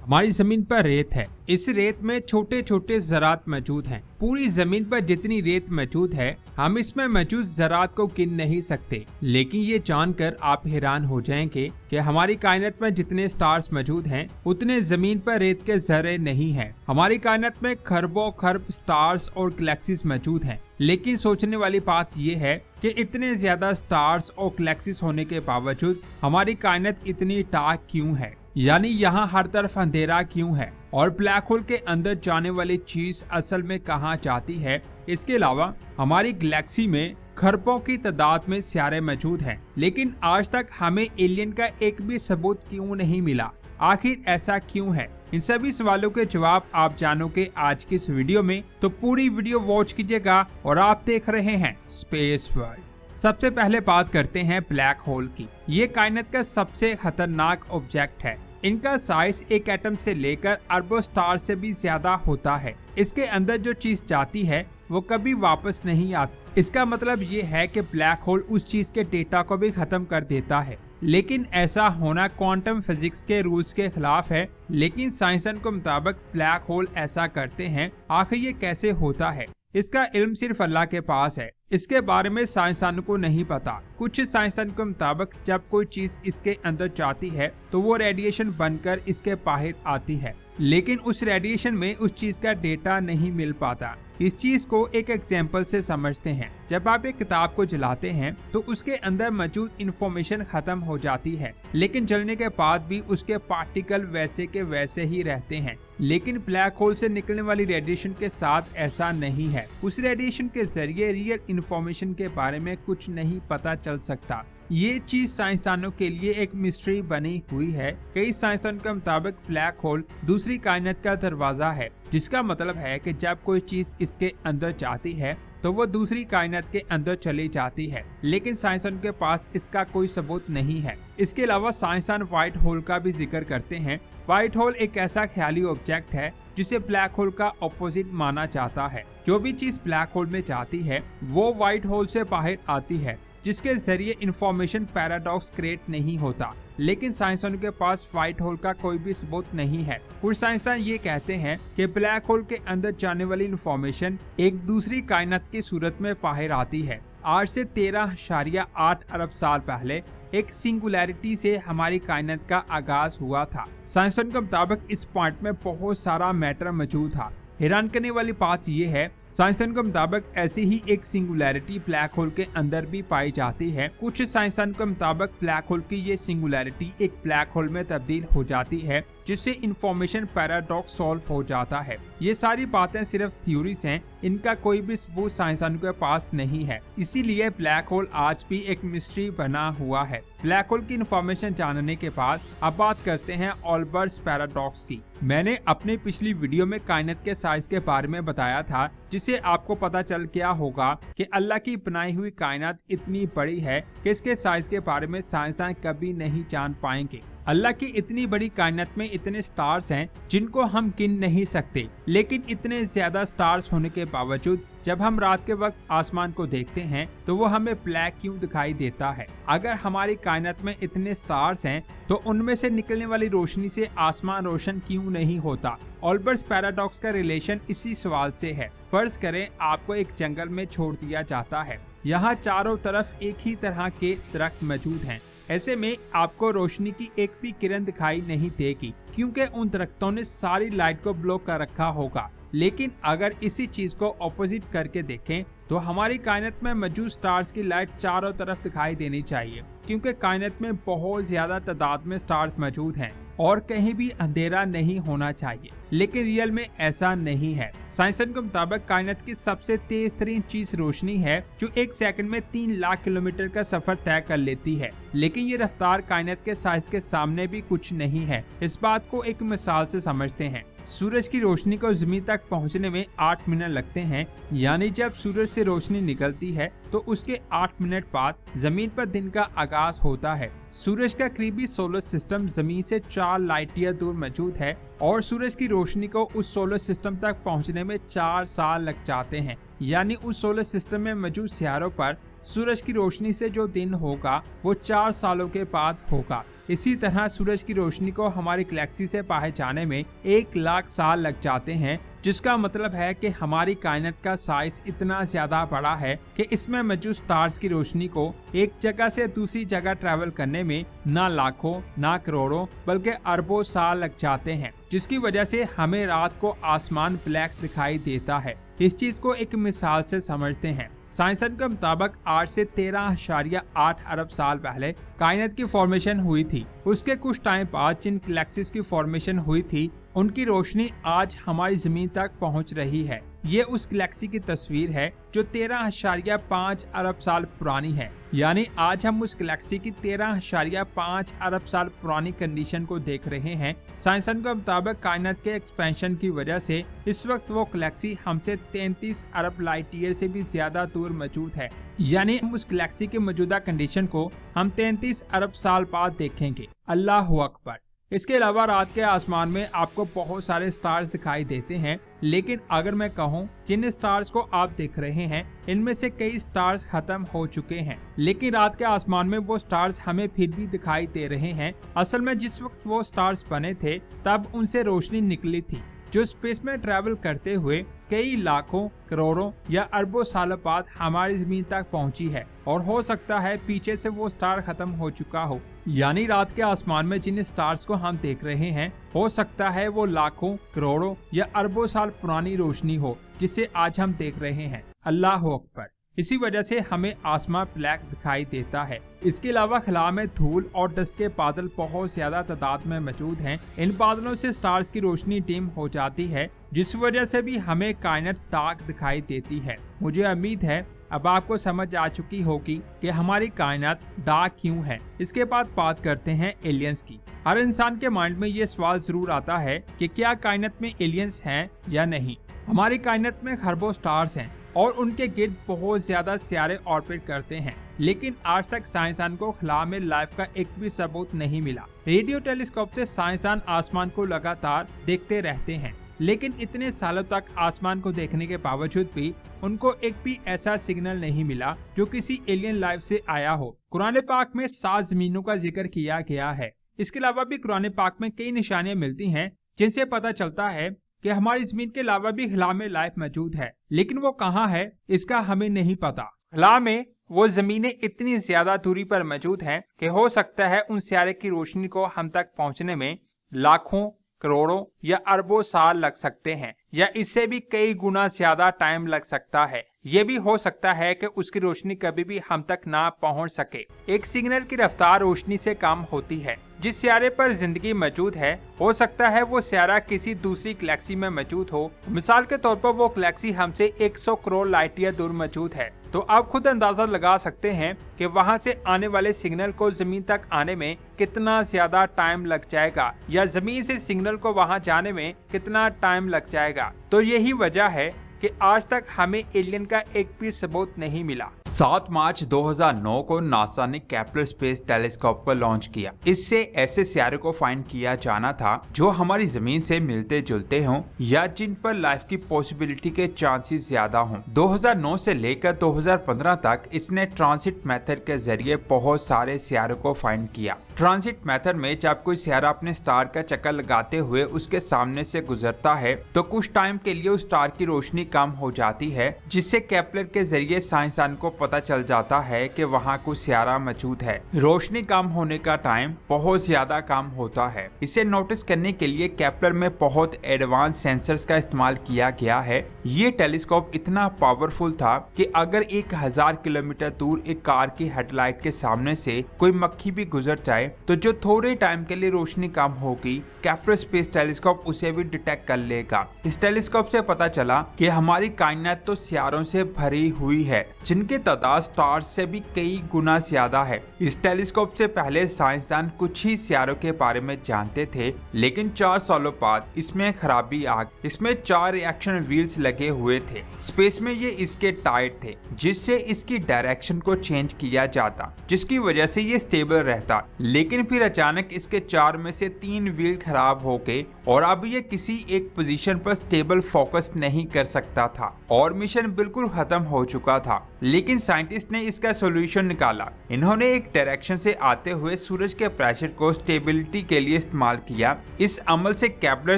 हमारी जमीन पर रेत है। इस रेत में छोटे छोटे ज़रात मौजूद हैं। पूरी जमीन पर जितनी रेत मौजूद है हम इसमें मौजूद ज़रात को गिन नहीं सकते। लेकिन ये जानकर आप हैरान हो जाएंगे कि हमारी कायनात में जितने स्टार्स मौजूद हैं उतने जमीन पर रेत के ज़र्रे नहीं हैं। हमारी कायनात में खरबों खरब स्टार्स और गैलेक्सीज मौजूद हैं। लेकिन सोचने वाली बात यह है कि इतने ज्यादा स्टार्स और गैलेक्सीज होने के बावजूद हमारी कायनात इतनी डार्क क्यों है, यानी यहाँ हर तरफ अंधेरा क्यों है और ब्लैक होल के अंदर जाने वाली चीज असल में कहाँ जाती है। इसके अलावा हमारी गैलेक्सी में खरबों की तादाद में सितारे मौजूद हैं, लेकिन आज तक हमें एलियन का एक भी सबूत क्यों नहीं मिला। आखिर ऐसा क्यों है? इन सभी सवालों के जवाब आप जानोगे आज की इस वीडियो में, तो पूरी वीडियो वॉच कीजिएगा। और आप देख रहे हैं स्पेस वर्ल्ड। सबसे पहले बात करते हैं ब्लैक होल की। ये कायनात का सबसे खतरनाक ऑब्जेक्ट है। इनका साइज एक एटम से लेकर अरबों स्टार से भी ज्यादा होता है। इसके अंदर जो चीज जाती है वो कभी वापस नहीं आती। इसका मतलब ये है कि ब्लैक होल उस चीज के डेटा को भी खत्म कर देता है। लेकिन ऐसा होना क्वांटम फिजिक्स के रूल्स के खिलाफ है। लेकिन साइंसदान के मुताबिक ब्लैक होल ऐसा करते हैं। आखिर ये कैसे होता है, इसका इल्म सिर्फ अल्लाह के पास है। इसके बारे में साइंसदानों को नहीं पता। कुछ साइंसदान के मुताबिक जब कोई चीज इसके अंदर जाती है तो वो रेडिएशन बनकर इसके बाहर आती है, लेकिन उस रेडिएशन में उस चीज का डेटा नहीं मिल पाता। इस चीज को एक एग्जाम्पल से समझते हैं। जब आप एक किताब को जलाते हैं तो उसके अंदर मौजूद इंफॉर्मेशन खत्म हो जाती है, लेकिन जलने के बाद भी उसके पार्टिकल वैसे के वैसे ही रहते हैं। लेकिन ब्लैक होल से निकलने वाली रेडिएशन के साथ ऐसा नहीं है। उस रेडिएशन के जरिए रियल इंफॉर्मेशन के बारे में कुछ नहीं पता चल सकता। ये चीज साइंसदानों के लिए एक मिस्ट्री बनी हुई है। कई साइंसदानों के मुताबिक ब्लैक होल दूसरी कायनात का दरवाजा है, जिसका मतलब है कि जब कोई चीज इसके अंदर जाती है तो वो दूसरी कायनात के अंदर चली जाती है। लेकिन साइंसदानों के पास इसका कोई सबूत नहीं है। इसके अलावा साइंसदान व्हाइट होल का भी जिक्र करते हैं। व्हाइट होल एक ऐसा ख्याली ऑब्जेक्ट है जिसे ब्लैक होल का ऑपोजिट माना जाता है। जो भी चीज ब्लैक होल में जाती है वो व्हाइट होल से बाहर आती है, जिसके जरिए इंफॉर्मेशन पैराडॉक्स क्रिएट नहीं होता। लेकिन साइंसदानों के पास व्हाइट होल का कोई भी सबूत नहीं है। कुछ साइंसदान ये कहते हैं कि ब्लैक होल के अंदर जाने वाली इंफॉर्मेशन एक दूसरी कायनात की सूरत में बाहर आती है। आज से 13.8 अरब साल पहले एक सिंगुलैरिटी से हमारी कायनात का आगाज हुआ था। साइंसदान के मुताबिक इस पॉइंट में बहुत सारा मैटर मौजूद था। हैरान करने वाली बात यह है, साइंसदान के मुताबिक ऐसी ही एक सिंगुलैरिटी ब्लैक होल के अंदर भी पाई जाती है। कुछ साइंसदान के मुताबिक ब्लैक होल की ये सिंगुलैरिटी एक ब्लैक होल में तब्दील हो जाती है, जिससे इंफॉर्मेशन पैराडॉक्स सॉल्व हो जाता है। ये सारी बातें सिर्फ थ्योरीज हैं, इनका कोई भी सबूत साइंसदानों के पास नहीं है। इसीलिए ब्लैक होल आज भी एक मिस्ट्री बना हुआ है। ब्लैक होल की इंफॉर्मेशन जानने के बाद अब बात करते हैं ऑल्बर्ट्स पैराडॉक्स की। मैंने अपनी पिछली वीडियो में कायनात के साइज के बारे में बताया था, जिससे आपको पता चल गया होगा कि अल्लाह की बनाई हुई कायनात इतनी बड़ी है कि इसके साइज के बारे में साइंसदान कभी नहीं जान पाएंगे। अल्लाह की इतनी बड़ी कायनात में इतने स्टार्स हैं जिनको हम गिन नहीं सकते। लेकिन इतने ज्यादा स्टार्स होने के बावजूद जब हम रात के वक्त आसमान को देखते हैं तो वो हमें ब्लैक क्यों दिखाई देता है? अगर हमारी कायनात में इतने स्टार्स हैं तो उनमें से निकलने वाली रोशनी से आसमान रोशन क्यों नहीं होता? ऑल्बर्ट्स पैराडॉक्स का रिलेशन इसी सवाल से है। फर्ज करें आपको एक जंगल में छोड़ दिया जाता है। यहाँ चारों तरफ एक ही तरह के दरख्त मौजूद हैं। ऐसे में आपको रोशनी की एक भी किरण दिखाई नहीं देगी, क्योंकि उन दरख्तों ने सारी लाइट को ब्लॉक कर रखा होगा। लेकिन अगर इसी चीज को ऑपोजिट करके देखें तो हमारी कायनात में मौजूद स्टार्स की लाइट चारों तरफ दिखाई देनी चाहिए, क्योंकि कायनात में बहुत ज्यादा तादाद में स्टार्स मौजूद हैं और कहीं भी अंधेरा नहीं होना चाहिए। लेकिन रियल में ऐसा नहीं है। साइंसदान के मुताबिक कायनात की सबसे तेज तरीन चीज रोशनी है, जो एक सेकंड में 3 लाख किलोमीटर का सफर तय कर लेती है। लेकिन ये रफ्तार कायनात के साइज के सामने भी कुछ नहीं है। इस बात को एक मिसाल से समझते हैं। सूरज की रोशनी को जमीन तक पहुंचने में 8 मिनट लगते हैं, यानी जब सूरज से रोशनी निकलती है तो उसके 8 मिनट बाद जमीन पर दिन का आगाज होता है। सूरज का करीबी सोलर सिस्टम जमीन से 4 लाइट ईयर दूर मौजूद है और सूरज की रोशनी को उस सोलर सिस्टम तक पहुंचने में 4 साल लग जाते हैं। यानी उस सोलर सिस्टम में मौजूद सितारों पर सूरज की रोशनी से जो दिन होगा वो 4 सालों के बाद होगा। इसी तरह सूरज की रोशनी को हमारी गैलेक्सी से बाहर जाने में 1 लाख साल लग जाते हैं, जिसका मतलब है कि हमारी कायनात का साइज इतना ज्यादा बड़ा है कि इसमें मौजूद स्टार्स की रोशनी को एक जगह से दूसरी जगह ट्रैवल करने में ना लाखों ना करोड़ों बल्कि अरबों साल लग जाते हैं, जिसकी वजह से हमें रात को आसमान ब्लैक दिखाई देता है। इस चीज को एक मिसाल से समझते हैं। साइंसदान के मुताबिक 8 से 13.8 अरब साल पहले कायनात की फॉर्मेशन हुई थी। उसके कुछ टाइम बाद जिन गैलेक्सीज की फॉर्मेशन हुई थी उनकी रोशनी आज हमारी जमीन तक पहुंच रही है। ये उस गैलेक्सी की तस्वीर है जो 13.5 अरब साल पुरानी है। यानी आज हम उस गैलेक्सी की 13.5 अरब साल पुरानी कंडीशन को देख रहे हैं। साइंसदान के मुताबिक कायनात के एक्सपेंशन की वजह से इस वक्त वो गैलेक्सी हमसे 33 अरब लाइट ईयर से भी ज्यादा दूर मौजूद है। यानी हम उस गैलेक्सी की मौजूदा कंडीशन को हम 33 अरब साल बाद देखेंगे। अल्लाहु अकबर। इसके अलावा रात के आसमान में आपको बहुत सारे स्टार्स दिखाई देते हैं, लेकिन अगर मैं कहूं जिन स्टार्स को आप देख रहे हैं इनमें से कई स्टार्स खत्म हो चुके हैं, लेकिन रात के आसमान में वो स्टार्स हमें फिर भी दिखाई दे रहे हैं। असल में जिस वक्त वो स्टार्स बने थे तब उनसे रोशनी निकली थी जो स्पेस में ट्रैवल करते हुए कई लाखों करोड़ों या अरबों साल बाद हमारी जमीन तक पहुंची है। और हो सकता है पीछे से वो स्टार खत्म हो चुका हो। यानी रात के आसमान में जिन स्टार्स को हम देख रहे हैं हो सकता है वो लाखों करोड़ों या अरबों साल पुरानी रोशनी हो जिसे आज हम देख रहे हैं। अल्लाहु अकबर। इसी वजह से हमें आसमान ब्लैक दिखाई देता है। इसके अलावा खला में धूल और डस्ट के बादल बहुत ज्यादा तादाद में मौजूद हैं। इन बादलों से स्टार्स की रोशनी डिम हो जाती है, जिस वजह से भी हमें कायनात डार्क दिखाई देती है। मुझे उम्मीद है अब आपको समझ आ चुकी होगी कि हमारी कायनात डार्क क्यों है। इसके बाद बात करते हैं एलियंस की। हर इंसान के माइंड में ये सवाल जरूर आता है कि क्या कायनात में एलियंस हैं या नहीं। हमारी कायनात में खरबों स्टार्स हैं और उनके गिर्द बहुत ज्यादा सितारे ऑर्बिट करते हैं, लेकिन आज तक साइंसदान को खला में लाइफ का एक भी सबूत नहीं मिला। रेडियो टेलीस्कोप से साइंसदान आसमान को लगातार देखते रहते हैं, लेकिन इतने सालों तक आसमान को देखने के बावजूद भी उनको एक भी ऐसा सिग्नल नहीं मिला जो किसी एलियन लाइफ से आया हो। कुरान पाक में 7 जमीनों का जिक्र किया गया है। इसके अलावा भी कुरान पाक में कई निशानियां मिलती हैं जिनसे पता चलता है कि हमारी जमीन के अलावा भी खला में लाइफ मौजूद है, लेकिन वो कहाँ है इसका हमें नहीं पता। खला में वो जमीनें इतनी ज्यादा दूरी पर मौजूद हैं कि हो सकता है उन सितारे की रोशनी को हम तक पहुंचने में लाखों करोड़ों या अरबों साल लग सकते हैं, या इससे भी कई गुना ज्यादा टाइम लग सकता है। ये भी हो सकता है कि उसकी रोशनी कभी भी हम तक ना पहुंच सके। एक सिग्नल की रफ्तार रोशनी से कम होती है। जिस सियारे पर जिंदगी मौजूद है हो सकता है वो सियारा किसी दूसरी गैलेक्सी में मौजूद हो। मिसाल के तौर पर वो गैलेक्सी हमसे 100 करोड़ लाइट ईयर दूर मौजूद है, तो आप खुद अंदाजा लगा सकते हैं कि वहां से आने वाले सिग्नल को जमीन तक आने में कितना ज्यादा टाइम लग जाएगा, या जमीन से सिग्नल को वहां जाने में कितना टाइम लग जाएगा। तो यही वजह है कि आज तक हमें एलियन का एक भी सबूत नहीं मिला। 7 मार्च 2009 को नासा ने केपलर स्पेस टेलीस्कोप को लॉन्च किया। इससे ऐसे सितारे को फाइंड किया जाना था जो हमारी जमीन से मिलते जुलते हों या जिन पर लाइफ की पॉसिबिलिटी के चांसेस ज्यादा हों। 2009 से लेकर 2015 तक इसने ट्रांसिट मेथड के जरिए बहुत सारे सितारों को फाइंड किया। ट्रांसिट मेथड में जब कोई सितारा अपने स्टार का चक्कर लगाते हुए उसके सामने से गुजरता है तो कुछ टाइम के लिए उस स्टार की रोशनी कम हो जाती है, जिससे केपलर के जरिए साइंसदान को पता चल जाता है कि वहाँ कुछ सितारा मौजूद है। रोशनी कम होने का टाइम बहुत ज्यादा कम होता है। इसे नोटिस करने के लिए केपलर में बहुत एडवांस सेंसर्स का इस्तेमाल किया गया है। ये टेलीस्कोप इतना पावरफुल था कि अगर 1000 किलोमीटर दूर एक कार की हेडलाइट के सामने से कोई मक्खी भी गुजर जाए तो जो थोड़े टाइम के लिए रोशनी कम होगी केपलर स्पेस टेलीस्कोप उसे भी डिटेक्ट कर लेगा। इस टेलीस्कोप से पता चला कि हमारी कायनात तो सितारों से भरी हुई है जिनकी तादाद स्टार्स से भी कई गुना ज्यादा है। इस टेलीस्कोप से पहले साइंसदान कुछ ही सितारों के बारे में जानते थे, लेकिन 4 सालों बाद इसमें खराबी आ गई। इसमें 4 रिएक्शन व्हील्स लगे हुए थे। स्पेस में ये इसके टायर थे जिससे इसकी डायरेक्शन को चेंज किया जाता, जिसकी वजह से ये स्टेबल रहता। लेकिन फिर अचानक इसके 4 में से 3 व्हील खराब हो गए और अब ये किसी एक पोजीशन पर स्टेबल फोकस नहीं कर सकता था और मिशन बिल्कुल खत्म हो चुका था। लेकिन साइंटिस्ट ने इसका सॉल्यूशन निकाला। इन्होंने एक डायरेक्शन से आते हुए सूरज के प्रेशर को स्टेबिलिटी के लिए इस्तेमाल किया। इस अमल से केपलर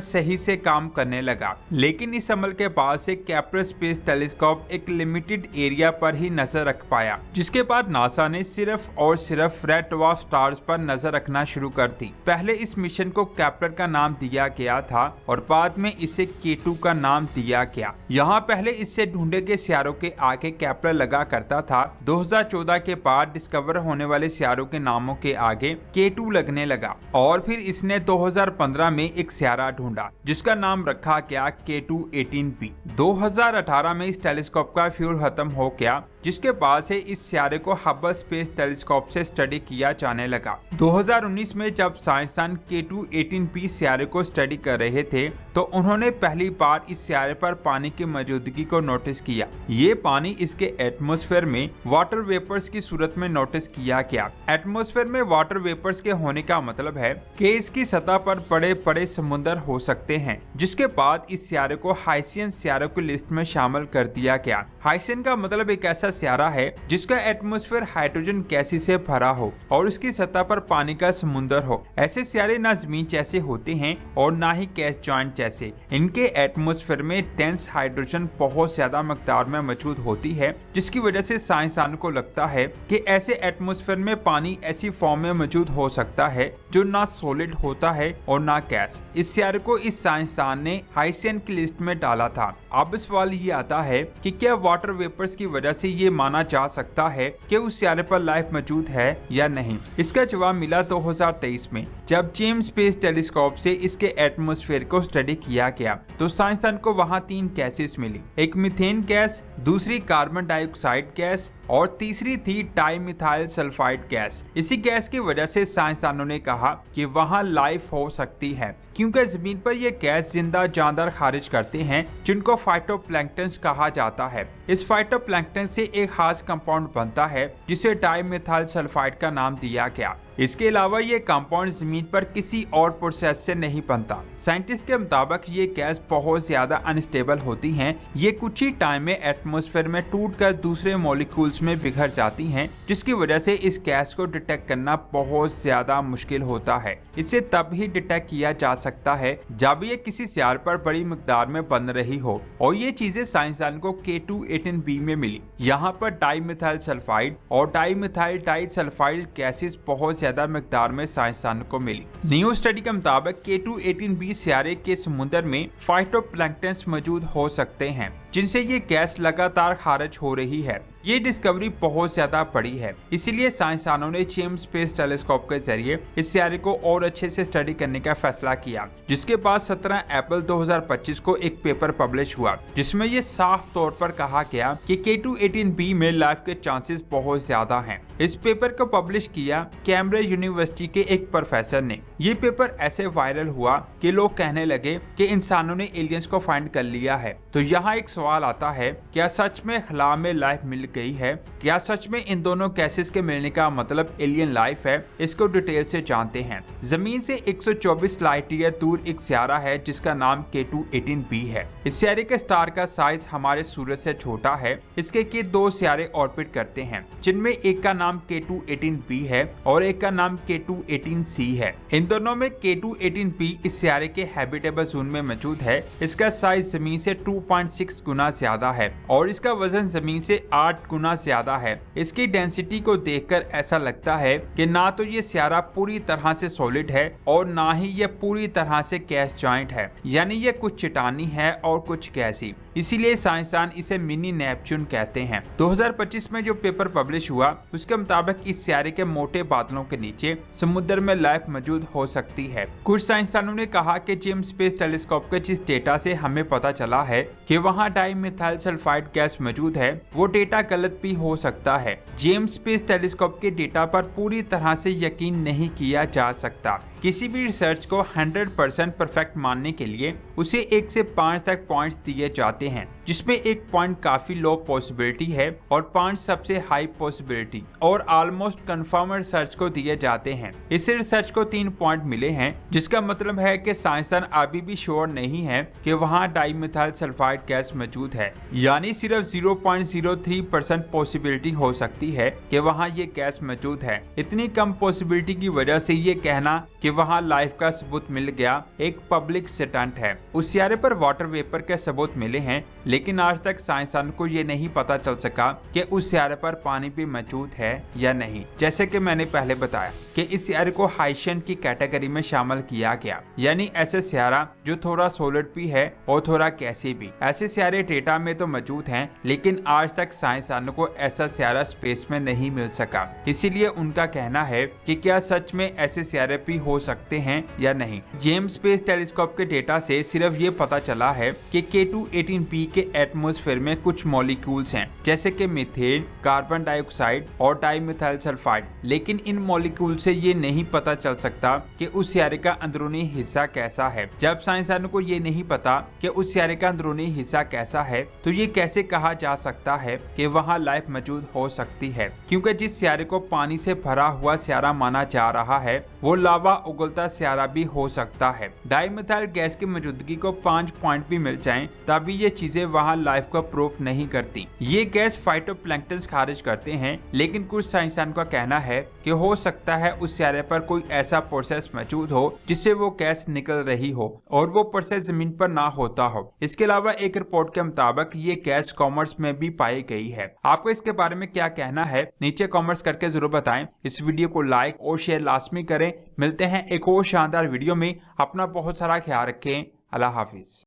सही से काम करने लगा, लेकिन इस अमल के बाद से केपलर स्पेस टेलीस्कोप एक लिमिटेड एरिया पर ही नजर रख पाया, जिसके बाद नासा ने सिर्फ और सिर्फ रेड ड्वार्फ स्टार्स पर नजर रखना शुरू कर दी। पहले इस मिशन को केपलर का नाम दिया गया था और बाद में इसे K2 का नाम दिया गया। यहाँ पहले इससे ढूंढे गए सितारों के आगे केपलर लगा करता था। 2014 के बाद डिस्कवर होने वाले सितारों के नामों के आगे K2 लगने लगा और फिर इसने 2015 में एक सितारा ढूंढा जिसका नाम रखा गया K2-18b। 2018 में इस टेलीस्कोप का फ्यूल खत्म हो गया, जिसके बाद से इस सितारे को हबल स्पेस टेलीस्कोप से स्टडी किया जाने लगा। 2019 में जब साइंसदान K2-18b सितारे को स्टडी कर रहे थे तो उन्होंने पहली बार इस सितारे पर पानी की मौजूदगी को नोटिस किया। ये पानी इसके एटमॉस्फेयर में वाटर वेपर्स की सूरत में नोटिस किया गया। एटमॉस्फेयर में वाटर वेपर्स के होने का मतलब है कि इसकी सतह पर बड़े बड़े समुद्र हो सकते हैं, जिसके बाद इस सितारे को हाइसियन सितारों की लिस्ट में शामिल कर दिया गया। हाइसियन का मतलब एक ऐसा सितारा है जिसका एटमॉस्फेयर हाइड्रोजन गैसेस से भरा हो और उसकी सतह पर पानी का समुद्र हो। ऐसे सितारे ना जमीन जैसे होते हैं और ना ही गैस जॉइंट जैसे। इनके एटमॉस्फेयर में डेंस हाइड्रोजन बहुत ज्यादा मकदार में मौजूद होती है, जिसकी वजह से साइंसदानों को लगता है कि ऐसे एटमॉस्फेयर में पानी ऐसी फॉर्म में मौजूद हो सकता है जो ना सॉलिड होता है और ना गैस। इस सितारे को इस साइंसदान ने हाइसियन की लिस्ट में डाला था। अब सवाल ये आता है कि क्या वाटर वेपर्स की वजह से ये माना जा सकता है कि उस सितारे पर लाइफ मौजूद है या नहीं? इसका जवाब मिला 2023 में, जब जेम्स स्पेस टेलीस्कोप से इसके एटमॉस्फेयर को स्टडी किया गया तो साइंसदान को वहां 3 गैसेस मिली। एक मीथेन गैस, दूसरी कार्बन डाइऑक्साइड गैस और तीसरी थी डाइमिथाइल सल्फाइड गैस। इसी गैस की वजह से साइंसदानों ने कहा कि वहां लाइफ हो सकती है, क्योंकि जमीन पर यह गैस जिंदा जानदार खारिज करते हैं जिनको फाइटोप्लैंक्टन्स कहा जाता है। इस फाइटोप्लैंक्टन से एक खास कंपाउंड बनता है जिसे डाइमिथाइल सल्फाइड का नाम दिया गया। इसके अलावा ये कंपाउंड जमीन पर किसी और प्रोसेस से नहीं बनता। साइंटिस्ट के मुताबिक ये गैस बहुत ज्यादा अनस्टेबल होती हैं। ये कुछ ही टाइम में एटमॉस्फेयर में टूटकर दूसरे मॉलिक्यूल्स में बिखर जाती हैं, जिसकी वजह से इस गैस को डिटेक्ट करना बहुत ज्यादा मुश्किल होता है। इसे तब ही डिटेक्ट किया जा सकता है जब ये किसी सितारे पर बड़ी मिकदार में बन रही हो, और ये चीजें साइंसदान को K2-18b में मिली। यहाँ पर डाइमिथाइल सल्फाइड और डाइमिथाइल डाइसल्फाइड गैसेस बहुत ज्यादा मिकदार में साइंसदानों को मिली। न्यू स्टडी के मुताबिक K2-18b सितारे के समुद्र में फाइटोप्लैंक्टन्स मौजूद हो सकते हैं, जिनसे ये गैस लगातार खारिज हो रही है। ये डिस्कवरी बहुत ज्यादा बड़ी है, इसीलिए साइंसदानों ने जेम्स स्पेस टेलीस्कोप के जरिए इस सितारे को और अच्छे से स्टडी करने का फैसला किया, जिसके बाद 17 अप्रैल 2025 को एक पेपर पब्लिश हुआ, जिसमें ये साफ तौर पर कहा गया कि K2-18b में लाइफ के चांसेस बहुत ज्यादा हैं। इस पेपर को पब्लिश किया कैम्ब्रिज यूनिवर्सिटी के एक प्रोफेसर ने। ये पेपर ऐसे वायरल हुआ कि लोग कहने लगे कि इंसानों ने एलियंस को फाइंड कर लिया है। तो यहाँ एक सवाल आता है, क्या सच में खला में लाइफ मिल गई है? क्या सच में इन दोनों गैसेस के मिलने का मतलब एलियन लाइफ है? इसको डिटेल से जानते हैं। जमीन से 124 लाइट ईयर दूर एक सितारा है जिसका नाम K2-18b है। इस सितारे के स्टार का साइज हमारे सूरज से छोटा है। इसके 2 सितारे ऑर्बिट करते हैं, जिनमें एक का नाम K2-18b है और एक का नाम K2-18c है। इन दोनों में K2-18b इस सितारे के हैबिटेबल जोन में मौजूद है। इसका साइज जमीन से 2.6 गुना ज्यादा है और इसका वजन जमीन से 8 गुना ज्यादा है। इसकी डेंसिटी को देखकर ऐसा लगता है कि ना तो ये सितारा पूरी तरह से सॉलिड है और ना ही ये पूरी तरह से गैस जॉइंट है, यानी ये कुछ चट्टानी है और कुछ गैसी। इसीलिए साइंसदान इसे मिनी नेपच्यून कहते हैं। 2025 में जो पेपर पब्लिश हुआ उसके मुताबिक इस सितारे के मोटे बादलों के नीचे समुद्र में लाइफ मौजूद हो सकती है। कुछ साइंसदानों ने कहा कि जेम्स स्पेस टेलीस्कोप के जिस डेटा से हमें पता चला है कि वहां डाइमिथाइल सल्फाइड गैस मौजूद है, वो डेटा गलत भी हो सकता है। जेम्स स्पेस टेलीस्कोप के डेटा पर पूरी तरह से यकीन नहीं किया जा सकता। किसी भी रिसर्च को 100% परफेक्ट मानने के लिए उसे 1 से 5 तक पॉइंट्स दिए जाते हैं, जिसमें 1 पॉइंट काफी लो पॉसिबिलिटी है और 5 सबसे हाई पॉसिबिलिटी और ऑलमोस्ट कंफर्म रिसर्च को दिए जाते हैं। इस रिसर्च को 3 पॉइंट मिले हैं, जिसका मतलब है कि साइंसदान अभी भी श्योर नहीं है कि वहां डाइमिथाइल सल्फाइड गैस मौजूद है, यानी सिर्फ 0.03% पॉसिबिलिटी हो सकती है कि वहां ये गैस मौजूद है। इतनी कम पॉसिबिलिटी की वजह से ये कहना कि वहां लाइफ का सबूत मिल गया एक पब्लिक स्टंट है। उस सियारे पर वाटर वेपर के सबूत मिले हैं, लेकिन आज तक साइंसदान को ये नहीं पता चल सका कि उस सियारे पर पानी भी मौजूद है या नहीं। जैसे कि मैंने पहले बताया कि इस सियारे को हाइशियन की कैटेगरी में शामिल किया गया, यानी ऐसे सियारा जो थोड़ा सॉलिड भी है और थोड़ा गैसी भी। ऐसे सियारे डेटा में तो मौजूद हैं, लेकिन आज तक साइंसदानों को ऐसा सियारा स्पेस में नहीं मिल सका। इसीलिए उनका कहना है कि क्या सच में ऐसे सियारे भी हो सकते हैं या नहीं। जेम्स स्पेस टेलीस्कोप के डेटा से सिर्फ ये पता चला है कि K2-18p के एटमॉस्फेयर में कुछ मॉलिक्यूल्स हैं, जैसे कि मीथेन, कार्बन डाइऑक्साइड और डाइमिथाइल सल्फाइड, लेकिन इन मॉलिक्यूल से ये नहीं पता चल सकता कि उस सियारे का अंदरूनी हिस्सा कैसा है। जब साइंसदानों को ये नहीं पता कि उस सियारे का अंदरूनी हिस्सा कैसा है, तो ये कैसे कहा जा सकता है कि वहाँ लाइफ मौजूद हो सकती है, क्योंकि जिस सियारे को पानी से भरा हुआ सियारा माना जा रहा है वो लावा उगलता सियारा भी हो सकता है। डाइमिथाइल गैस की मौजूदगी को 5 पॉइंट भी मिल जाएं, तभी ये चीजें वहाँ लाइफ को प्रूफ नहीं करती। ये गैस फाइटोप्लैंक्टन खारिज करते हैं, लेकिन कुछ साइंसदान का कहना है कि हो सकता है उस सियारे पर कोई ऐसा प्रोसेस मौजूद हो जिससे वो गैस निकल रही हो और वो प्रोसेस जमीन पर ना होता हो। इसके अलावा एक रिपोर्ट के मुताबिक ये गैस कॉमर्स में भी पाई गई है। आपको इसके बारे में क्या कहना है, नीचे कॉमेंट्स करके जरूर बताएं। इस वीडियो को लाइक और शेयर लाजमी करें। मिलते हैं एक और शानदार वीडियो में। अपना बहुत सारा ख्याल रखें। अल्लाह हाफिज।